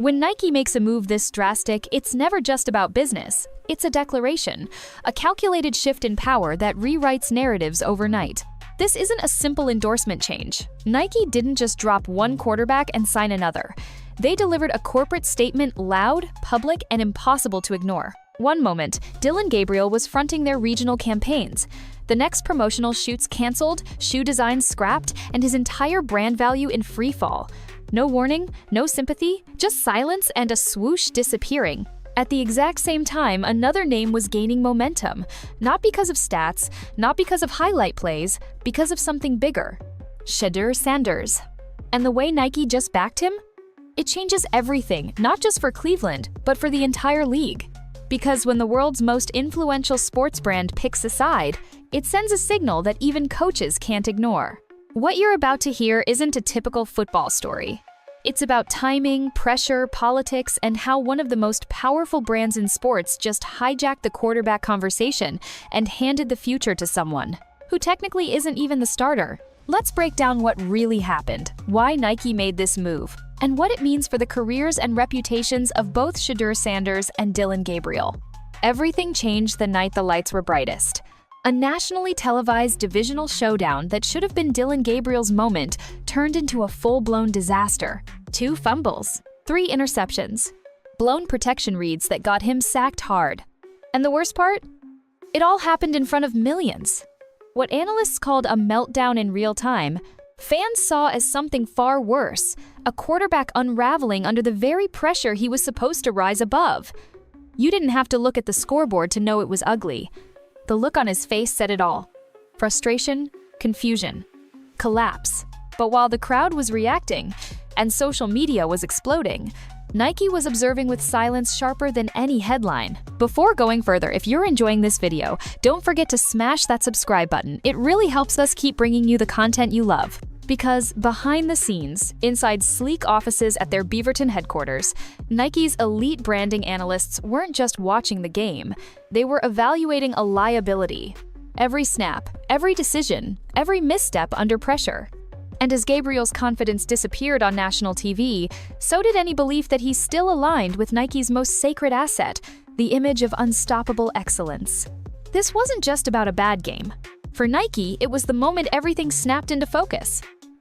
When Nike makes a move this drastic, it's never just about business. It's a declaration, a calculated shift in power that rewrites narratives overnight. This isn't a simple endorsement change. Nike didn't just drop one quarterback and sign another. They delivered a corporate statement loud, public, and impossible to ignore. One moment, Dylan Gabriel was fronting their regional campaigns. The next promotional shoots canceled, shoe designs scrapped, and his entire brand value in free fall. No warning, no sympathy, just silence and a swoosh disappearing. At the exact same time, another name was gaining momentum, not because of stats, not because of highlight plays, because of something bigger. Shedeur Sanders. And the way Nike just backed him? It changes everything, not just for Cleveland, but for the entire league. Because when the world's most influential sports brand picks a side, it sends a signal that even coaches can't ignore. What you're about to hear isn't a typical football story. It's about timing, pressure, politics, and how one of the most powerful brands in sports just hijacked the quarterback conversation and handed the future to someone who technically isn't even the starter. Let's break down what really happened, why Nike made this move, and what it means for the careers and reputations of both Shedeur Sanders and Dylan Gabriel. Everything changed the night the lights were brightest. A nationally televised divisional showdown that should have been Dylan Gabriel's moment turned into a full-blown disaster. 2 fumbles, 3 interceptions, blown protection reads that got him sacked hard. And the worst part? It all happened in front of millions. What analysts called a meltdown in real time, fans saw as something far worse, a quarterback unraveling under the very pressure he was supposed to rise above. You didn't have to look at the scoreboard to know it was ugly. The look on his face said it all. Frustration, confusion, collapse. But while the crowd was reacting and social media was exploding, Nike was observing with silence sharper than any headline. Before going further, if you're enjoying this video, don't forget to smash that subscribe button. It really helps us keep bringing you the content you love. Because behind the scenes, inside sleek offices at their Beaverton headquarters, Nike's elite branding analysts weren't just watching the game, they were evaluating a liability. Every snap, every decision, every misstep under pressure. And as Gabriel's confidence disappeared on national TV, so did any belief that he's still aligned with Nike's most sacred asset, the image of unstoppable excellence. This wasn't just about a bad game. For Nike, it was the moment everything snapped into focus.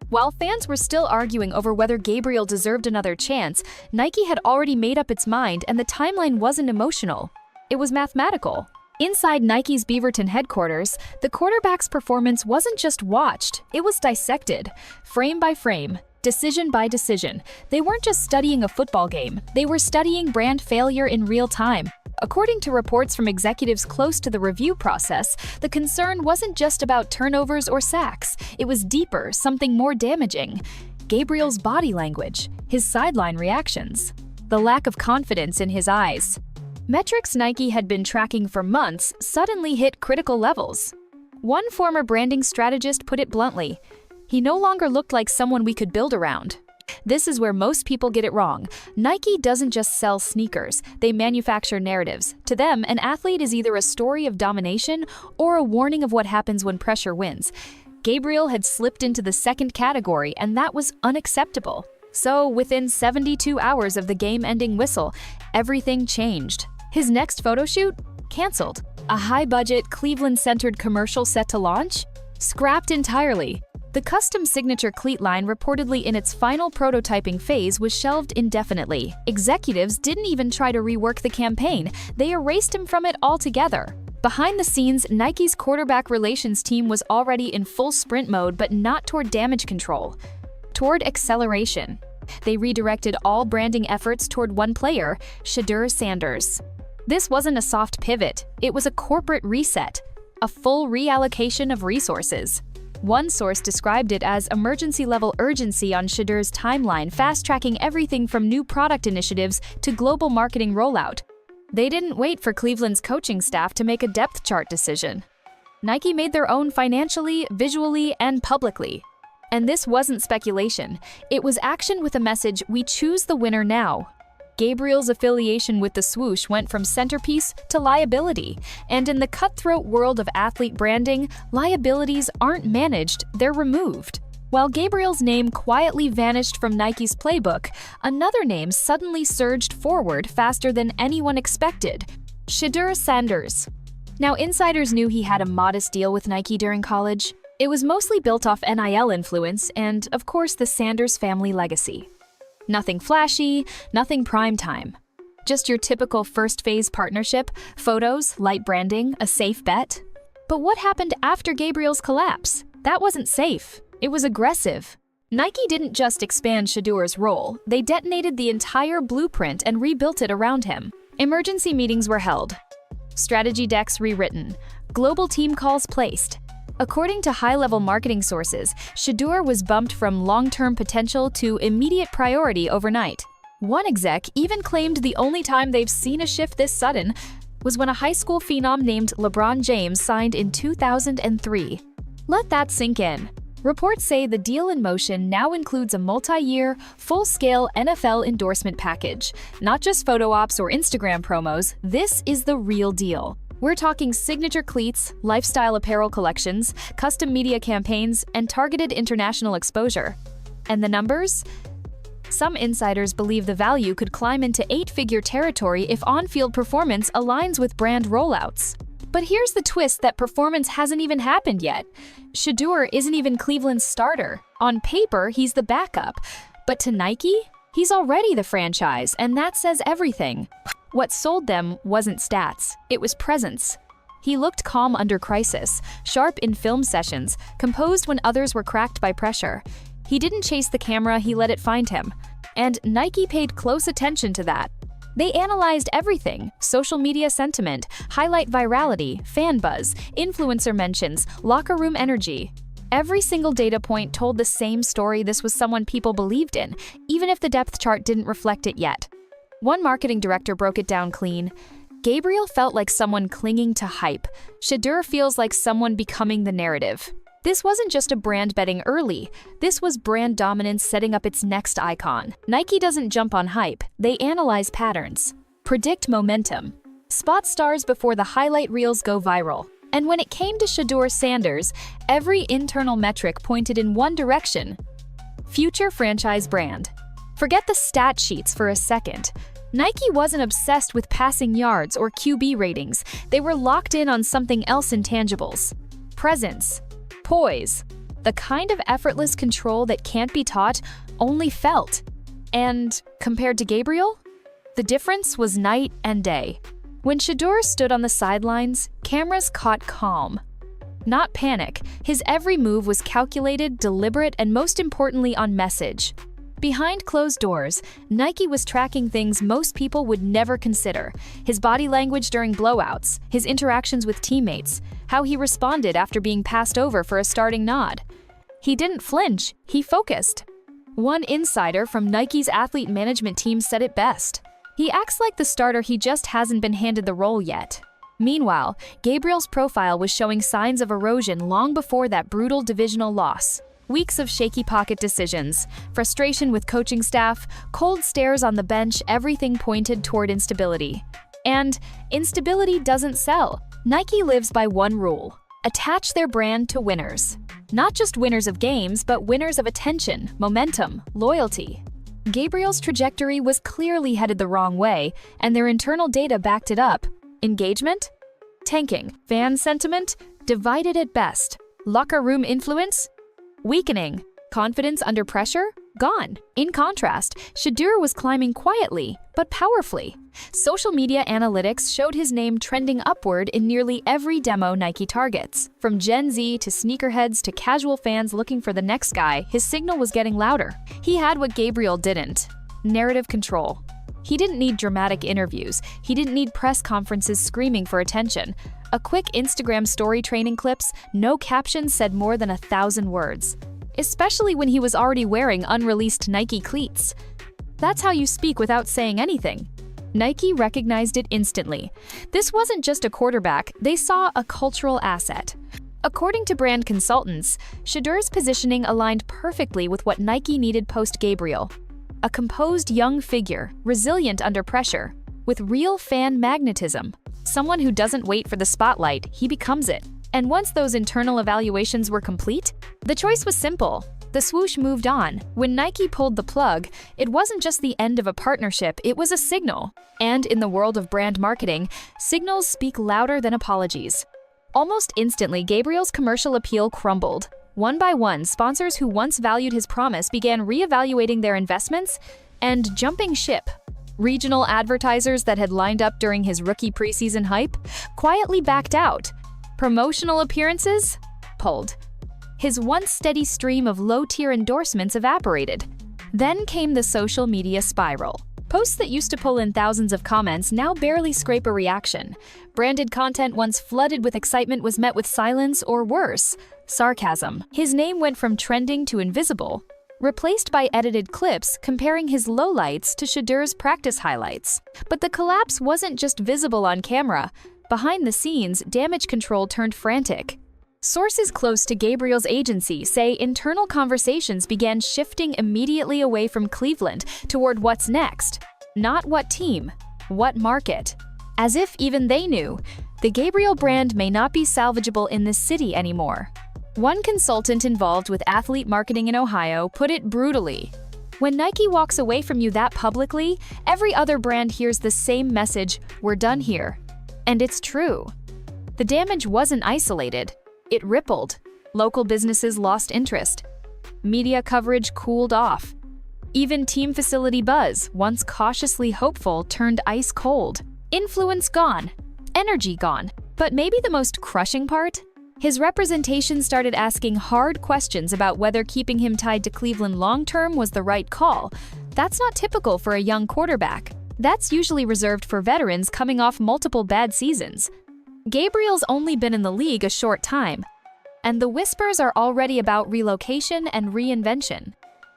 While fans were still arguing over whether Gabriel deserved another chance, Nike had already made up its mind and the timeline wasn't emotional. It was mathematical. Inside Nike's Beaverton headquarters, the quarterback's performance wasn't just watched, it was dissected. Frame by frame, decision by decision. They weren't just studying a football game, they were studying brand failure in real time. According to reports from executives close to the review process, the concern wasn't just about turnovers or sacks. It was deeper, something more damaging. Gabriel's body language, his sideline reactions, the lack of confidence in his eyes. Metrics Nike had been tracking for months suddenly hit critical levels. One former branding strategist put it bluntly, "He no longer looked like someone we could build around." This is where most people get it wrong. Nike doesn't just sell sneakers, they manufacture narratives. To them, an athlete is either a story of domination or a warning of what happens when pressure wins. Gabriel had slipped into the second category, and that was unacceptable. So, within 72 hours of the game-ending whistle, everything changed. His next photo shoot? Canceled. A high-budget, Cleveland-centered commercial set to launch? Scrapped entirely. The custom signature cleat line, reportedly in its final prototyping phase, was shelved indefinitely. Executives didn't even try to rework the campaign. They erased him from it altogether. Behind the scenes, Nike's quarterback relations team was already in full sprint mode, but not toward damage control. Toward acceleration. They redirected all branding efforts toward one player, Shedeur Sanders. This wasn't a soft pivot. It was a corporate reset, a full reallocation of resources. One source described it as emergency-level urgency on Shedeur's timeline, fast-tracking everything from new product initiatives to global marketing rollout. They didn't wait for Cleveland's coaching staff to make a depth chart decision. Nike made their own financially, visually, and publicly. And this wasn't speculation. It was action with a message, "We choose the winner now." Gabriel's affiliation with the swoosh went from centerpiece to liability. And in the cutthroat world of athlete branding, liabilities aren't managed, they're removed. While Gabriel's name quietly vanished from Nike's playbook, another name suddenly surged forward faster than anyone expected: Shedeur Sanders. Now, insiders knew he had a modest deal with Nike during college. It was mostly built off NIL influence and, of course, the Sanders family legacy. Nothing flashy, nothing prime time. Just your typical first-phase partnership, photos, light branding, a safe bet. But what happened after Gabriel's collapse? That wasn't safe. It was aggressive. Nike didn't just expand Shedeur's role, they detonated the entire blueprint and rebuilt it around him. Emergency meetings were held. Strategy decks rewritten. Global team calls placed. According to high-level marketing sources, Shedeur was bumped from long-term potential to immediate priority overnight. One exec even claimed the only time they've seen a shift this sudden was when a high school phenom named LeBron James signed in 2003. Let that sink in. Reports say the deal in motion now includes a multi-year, full-scale NFL endorsement package. Not just photo ops or Instagram promos, this is the real deal. We're talking signature cleats, lifestyle apparel collections, custom media campaigns, and targeted international exposure. And the numbers? Some insiders believe the value could climb into 8-figure territory if on-field performance aligns with brand rollouts. But here's the twist: that performance hasn't even happened yet. Shedeur isn't even Cleveland's starter. On paper, he's the backup. But to Nike, he's already the franchise, and that says everything. What sold them wasn't stats, it was presence. He looked calm under crisis, sharp in film sessions, composed when others were cracked by pressure. He didn't chase the camera, he let it find him. And Nike paid close attention to that. They analyzed everything: social media sentiment, highlight virality, fan buzz, influencer mentions, locker room energy. Every single data point told the same story: this was someone people believed in, even if the depth chart didn't reflect it yet. One marketing director broke it down clean. Gabriel felt like someone clinging to hype. Shedeur feels like someone becoming the narrative. This wasn't just a brand betting early. This was brand dominance setting up its next icon. Nike doesn't jump on hype. They analyze patterns, predict momentum, spot stars before the highlight reels go viral. And when it came to Shedeur Sanders, every internal metric pointed in one direction: future franchise brand. Forget the stat sheets for a second. Nike wasn't obsessed with passing yards or QB ratings. They were locked in on something else: intangibles. Presence. Poise. The kind of effortless control that can't be taught, only felt. And compared to Gabriel, the difference was night and day. When Shedeur stood on the sidelines, cameras caught calm. Not panic. His every move was calculated, deliberate, and most importantly on message. Behind closed doors, Nike was tracking things most people would never consider: his body language during blowouts, his interactions with teammates, how he responded after being passed over for a starting nod. He didn't flinch, he focused. One insider from Nike's athlete management team said it best: he acts like the starter, he just hasn't been handed the role yet. Meanwhile, Gabriel's profile was showing signs of erosion long before that brutal divisional loss. Weeks of shaky pocket decisions, frustration with coaching staff, cold stares on the bench, everything pointed toward instability. And instability doesn't sell. Nike lives by one rule: attach their brand to winners. Not just winners of games, but winners of attention, momentum, loyalty. Gabriel's trajectory was clearly headed the wrong way, and their internal data backed it up. Engagement? Tanking. Fan sentiment? Divided at best. Locker room influence? Weakening. Confidence under pressure? Gone. In contrast, Shedeur was climbing quietly, but powerfully. Social media analytics showed his name trending upward in nearly every demo Nike targets. From Gen Z to sneakerheads to casual fans looking for the next guy, his signal was getting louder. He had what Gabriel didn't: narrative control. He didn't need dramatic interviews. He didn't need press conferences screaming for attention. A quick Instagram story training clips, no captions said more than 1,000 words. Especially when he was already wearing unreleased Nike cleats. That's how you speak without saying anything. Nike recognized it instantly. This wasn't just a quarterback, they saw a cultural asset. According to brand consultants, Shedeur's positioning aligned perfectly with what Nike needed post-Gabriel. A composed young figure, resilient under pressure, with real fan magnetism. Someone who doesn't wait for the spotlight, he becomes it. And once those internal evaluations were complete, the choice was simple: The swoosh moved on. When Nike pulled the plug, it wasn't just the end of a partnership, it was a signal. And in the world of brand marketing, signals speak louder than apologies. Almost instantly, Gabriel's commercial appeal crumbled. One by one, sponsors who once valued his promise began reevaluating their investments and jumping ship. Regional advertisers that had lined up during his rookie preseason hype quietly backed out. Promotional appearances? Pulled. His once steady stream of low-tier endorsements evaporated. Then came the social media spiral. Posts that used to pull in thousands of comments now barely scrape a reaction. Branded content once flooded with excitement was met with silence or worse, sarcasm. His name went from trending to invisible, replaced by edited clips comparing his lowlights to Shedeur's practice highlights. But the collapse wasn't just visible on camera. Behind the scenes, damage control turned frantic. Sources close to Gabriel's agency say internal conversations began shifting immediately away from Cleveland toward what's next. Not what team, what market. As if even they knew, the Gabriel brand may not be salvageable in this city anymore. One consultant involved with athlete marketing in Ohio put it brutally. When Nike walks away from you that publicly, every other brand hears the same message, "We're done here." And it's true. The damage wasn't isolated. It rippled. Local businesses lost interest. Media coverage cooled off. Even team facility buzz, once cautiously hopeful, turned ice cold. Influence gone. Energy gone. But maybe the most crushing part? His representation started asking hard questions about whether keeping him tied to Cleveland long-term was the right call. That's not typical for a young quarterback. That's usually reserved for veterans coming off multiple bad seasons. Gabriel's only been in the league a short time, and the whispers are already about relocation and reinvention.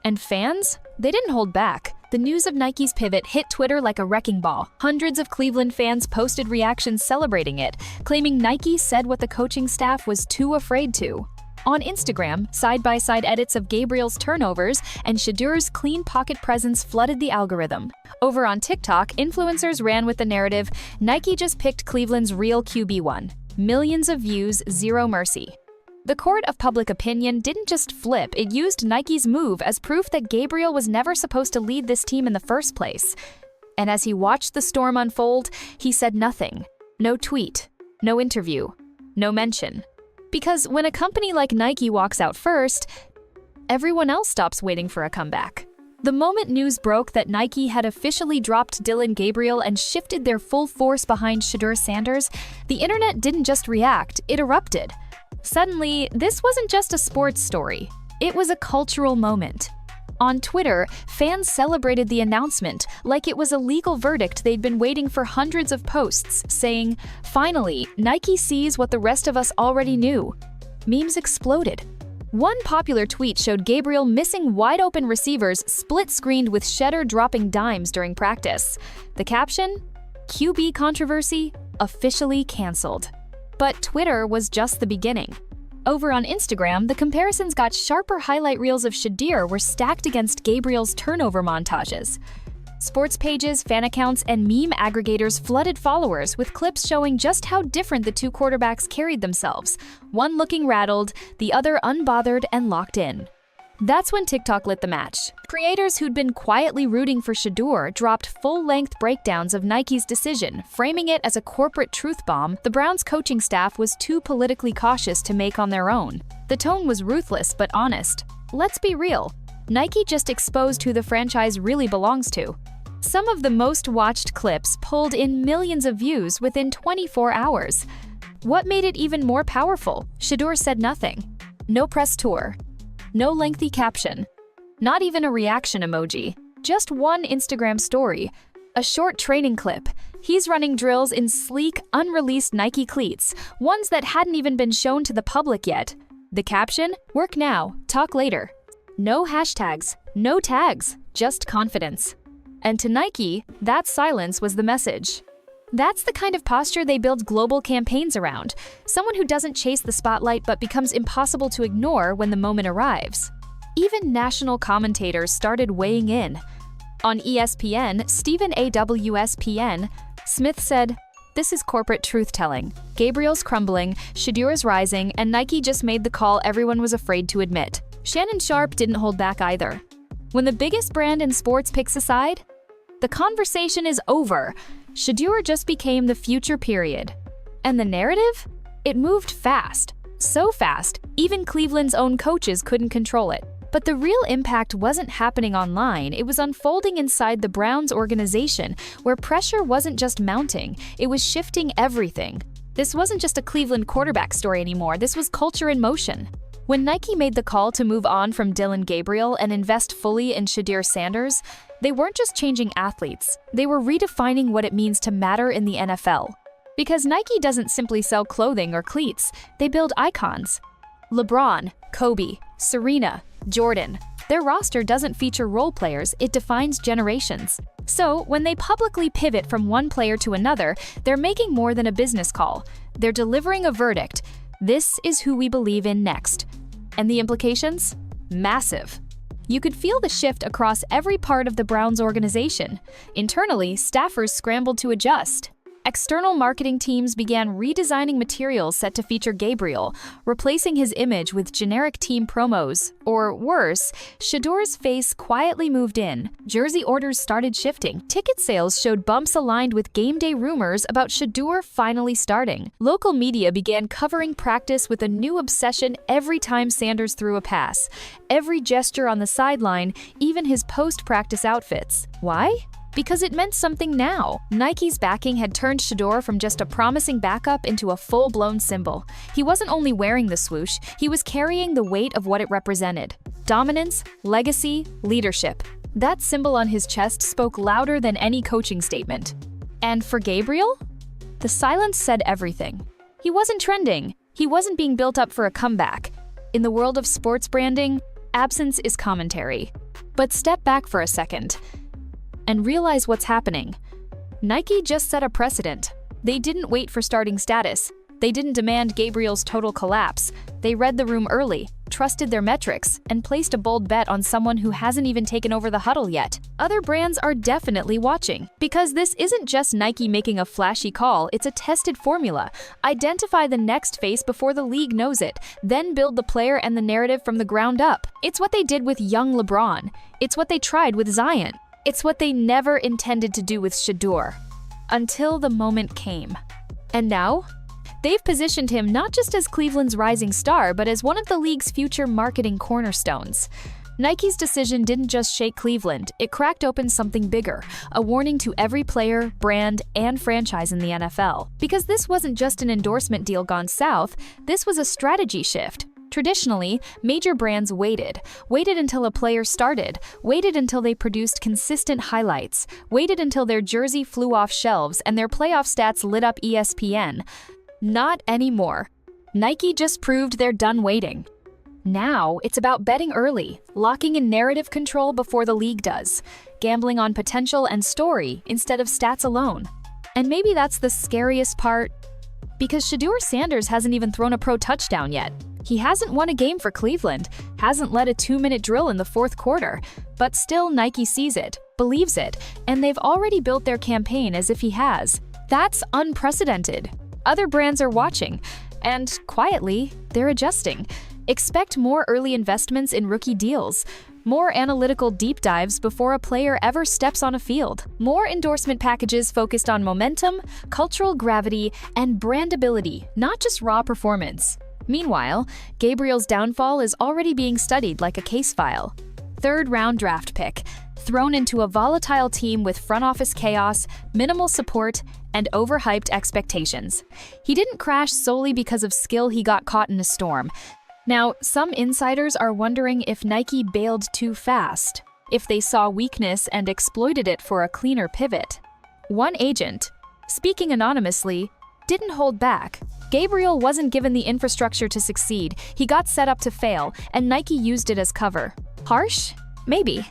And fans? They didn't hold back. The news of Nike's pivot hit Twitter like a wrecking ball. Hundreds of Cleveland fans posted reactions celebrating it, claiming Nike said what the coaching staff was too afraid to. On Instagram, side-by-side edits of Gabriel's turnovers and Shedeur's clean pocket presence flooded the algorithm. Over on TikTok, influencers ran with the narrative, "Nike just picked Cleveland's real QB1." Millions of views, zero mercy. The court of public opinion didn't just flip, it used Nike's move as proof that Gabriel was never supposed to lead this team in the first place. And as he watched the storm unfold, he said nothing. No tweet, no interview, no mention. Because when a company like Nike walks out first, everyone else stops waiting for a comeback. The moment news broke that Nike had officially dropped Dylan Gabriel and shifted their full force behind Shedeur Sanders, the internet didn't just react, it erupted. Suddenly, this wasn't just a sports story, it was a cultural moment. On Twitter, fans celebrated the announcement like it was a legal verdict they'd been waiting for hundreds of posts, saying, "Finally, Nike sees what the rest of us already knew." Memes exploded. One popular tweet showed Gabriel missing wide-open receivers split-screened with Shedeur dropping dimes during practice. The caption? QB controversy officially canceled. But Twitter was just the beginning. Over on Instagram, the comparisons got sharper. Highlight reels of Shedeur were stacked against Gabriel's turnover montages. Sports pages, fan accounts, and meme aggregators flooded followers with clips showing just how different the two quarterbacks carried themselves, one looking rattled, the other unbothered and locked in. That's when TikTok lit the match. Creators who'd been quietly rooting for Shedeur dropped full-length breakdowns of Nike's decision, framing it as a corporate truth bomb the Browns' coaching staff was too politically cautious to make on their own. The tone was ruthless but honest. Let's be real, Nike just exposed who the franchise really belongs to. Some of the most watched clips pulled in millions of views within 24 hours. What made it even more powerful? Shedeur said nothing. No press tour. No lengthy caption. Not even a reaction emoji. Just one Instagram story. A short training clip. He's running drills in sleek, unreleased Nike cleats, ones that hadn't even been shown to the public yet. The caption? Work now, talk later. No hashtags, no tags, just confidence. And to Nike, that silence was the message. That's the kind of posture they build global campaigns around. Someone who doesn't chase the spotlight but becomes impossible to ignore when the moment arrives. Even national commentators started weighing in. On ESPN, Stephen AWSPN, Smith said, "This is corporate truth-telling. Gabriel's crumbling, Shedeur's rising, and Nike just made the call everyone was afraid to admit. Shannon Sharpe didn't hold back either. When the biggest brand in sports picks a side, the conversation is over. Shedeur just became the future period. And the narrative? It moved fast. So fast, even Cleveland's own coaches couldn't control it. But the real impact wasn't happening online, it was unfolding inside the Browns organization, where pressure wasn't just mounting, it was shifting everything. This wasn't just a Cleveland quarterback story anymore, this was culture in motion. When Nike made the call to move on from Dylan Gabriel and invest fully in Shedeur Sanders, they weren't just changing athletes, they were redefining what it means to matter in the NFL. Because Nike doesn't simply sell clothing or cleats, they build icons. LeBron, Kobe, Serena, Jordan. Their roster doesn't feature role players, it defines generations. So, when they publicly pivot from one player to another, they're making more than a business call. They're delivering a verdict. This is who we believe in next. And the implications? Massive. You could feel the shift across every part of the Browns organization. Internally, staffers scrambled to adjust. External marketing teams began redesigning materials set to feature Gabriel, replacing his image with generic team promos. Or worse, Shedeur's face quietly moved in. Jersey orders started shifting. Ticket sales showed bumps aligned with game day rumors about Shedeur finally starting. Local media began covering practice with a new obsession every time Sanders threw a pass. Every gesture on the sideline, even his post-practice outfits. Why? Because it meant something now. Nike's backing had turned Shedeur from just a promising backup into a full-blown symbol. He wasn't only wearing the swoosh, he was carrying the weight of what it represented. Dominance, legacy, leadership. That symbol on his chest spoke louder than any coaching statement. And for Gabriel? The silence said everything. He wasn't trending. He wasn't being built up for a comeback. In the world of sports branding, absence is commentary. But step back for a second and realize what's happening. Nike just set a precedent. They didn't wait for starting status. They didn't demand Gabriel's total collapse. They read the room early, trusted their metrics, and placed a bold bet on someone who hasn't even taken over the huddle yet. Other brands are definitely watching, because this isn't just Nike making a flashy call, it's a tested formula. Identify the next face before the league knows it, then build the player and the narrative from the ground up. It's what they did with young LeBron. It's what they tried with Zion. It's what they never intended to do with Shedeur, until the moment came. And now, they've positioned him not just as Cleveland's rising star, but as one of the league's future marketing cornerstones. Nike's decision didn't just shake Cleveland, it cracked open something bigger, a warning to every player, brand, and franchise in the NFL. Because this wasn't just an endorsement deal gone south, this was a strategy shift. Traditionally, major brands waited until a player started, waited until they produced consistent highlights, waited until their jersey flew off shelves and their playoff stats lit up ESPN. Not anymore. Nike just proved they're done waiting. Now, it's about betting early, locking in narrative control before the league does, gambling on potential and story instead of stats alone. And maybe that's the scariest part, because Shedeur Sanders hasn't even thrown a pro touchdown yet. He hasn't won a game for Cleveland, hasn't led a 2-minute drill in the fourth quarter, but still Nike sees it, believes it, and they've already built their campaign as if he has. That's unprecedented. Other brands are watching, and quietly, they're adjusting. Expect more early investments in rookie deals, more analytical deep dives before a player ever steps on a field, more endorsement packages focused on momentum, cultural gravity, and brandability, not just raw performance. Meanwhile, Gabriel's downfall is already being studied like a case file. Third-round draft pick, thrown into a volatile team with front office chaos, minimal support, and overhyped expectations. He didn't crash solely because of skill, he got caught in a storm. Now, some insiders are wondering if Nike bailed too fast, if they saw weakness and exploited it for a cleaner pivot. One agent, speaking anonymously, didn't hold back. Gabriel wasn't given the infrastructure to succeed, he got set up to fail, and Nike used it as cover. Harsh? Maybe.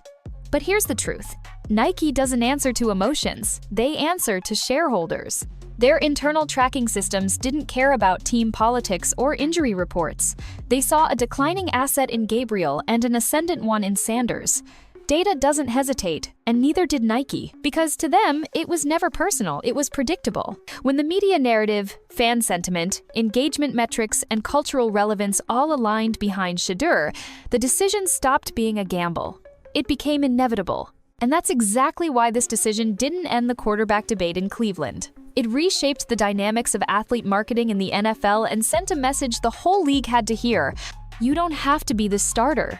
But here's the truth. Nike doesn't answer to emotions, they answer to shareholders. Their internal tracking systems didn't care about team politics or injury reports. They saw a declining asset in Gabriel and an ascendant one in Sanders. Data doesn't hesitate, and neither did Nike, because to them, it was never personal, it was predictable. When the media narrative, fan sentiment, engagement metrics, and cultural relevance all aligned behind Shedeur, the decision stopped being a gamble. It became inevitable. And that's exactly why this decision didn't end the quarterback debate in Cleveland. It reshaped the dynamics of athlete marketing in the NFL and sent a message the whole league had to hear. You don't have to be the starter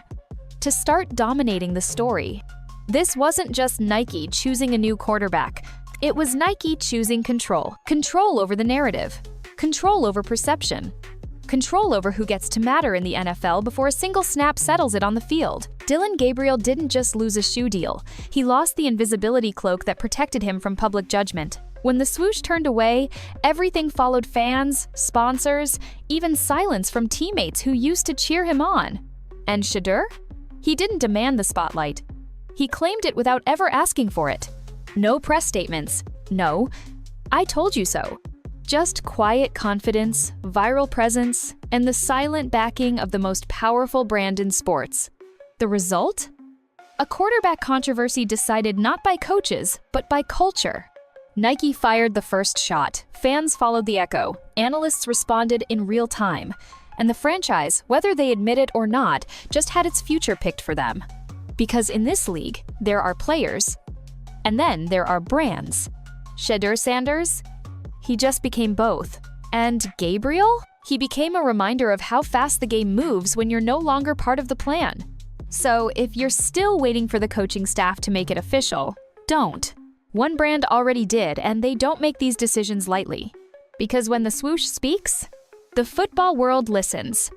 to start dominating the story. This wasn't just Nike choosing a new quarterback. It was Nike choosing control. Control over the narrative. Control over perception. Control over who gets to matter in the NFL before a single snap settles it on the field. Dylan Gabriel didn't just lose a shoe deal. He lost the invisibility cloak that protected him from public judgment. When the swoosh turned away, everything followed: fans, sponsors, even silence from teammates who used to cheer him on. And Shedeur? He didn't demand the spotlight. He claimed it without ever asking for it. No press statements. No, "I told you so." Just quiet confidence, viral presence, and the silent backing of the most powerful brand in sports. The result? A quarterback controversy decided not by coaches, but by culture. Nike fired the first shot. Fans followed the echo. Analysts responded in real time. And the franchise, whether they admit it or not, just had its future picked for them. Because in this league, there are players, and then there are brands. Shedeur Sanders? He just became both. And Gabriel? He became a reminder of how fast the game moves when you're no longer part of the plan. So if you're still waiting for the coaching staff to make it official, don't. One brand already did, and they don't make these decisions lightly. Because when the swoosh speaks, the football world listens.